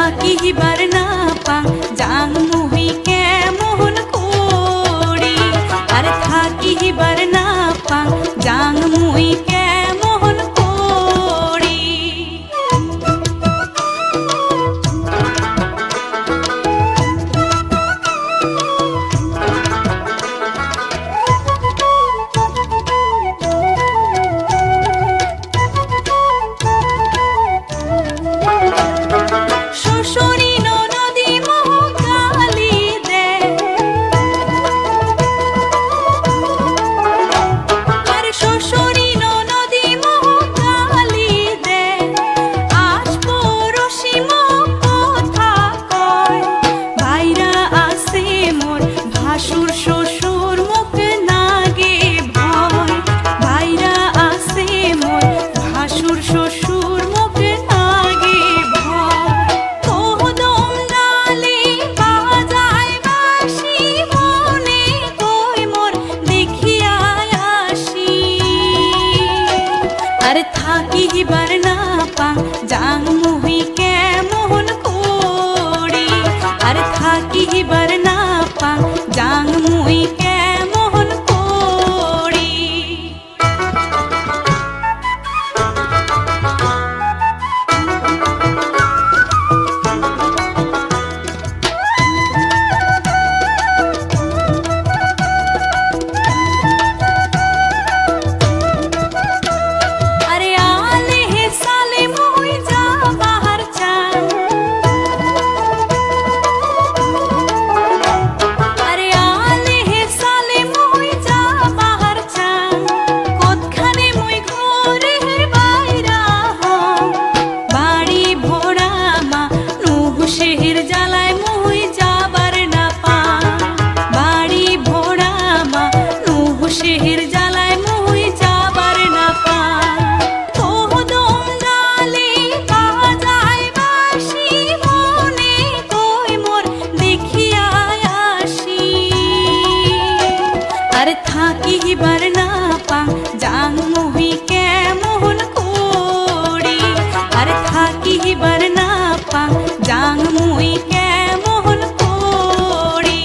থাকিবার না পা জাং মুহি কেমন করি আর থাকিবার না পা জাং মুহি কেমন করি। থাকিবার না পা জাং মুহি কেমন করি আর থাকিবার না পা জাং মুহি কেমন করি। থাকিবার না পা জাং মুহি কেমন করি আর থাকিবার না পা জাং মুহি কেমন করি।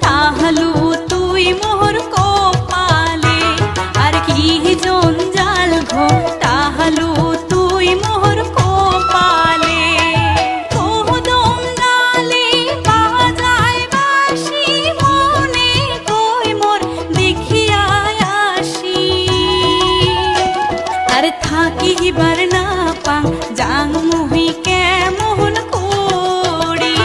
তাহালু তুই মোর কপালে আর কি জঞ্জাল ঘো তাহালু তুই মোর কপালে কোদম ডালে বাজায় বাঁশি মনে কই মোর দেখিয়া আসি আর থাকিবার না পা জাং মুহি কেমন করি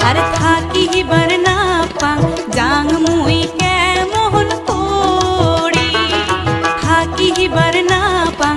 আর থাকিবার না পা জাং মুহি কেমন করি থাকিবার না পা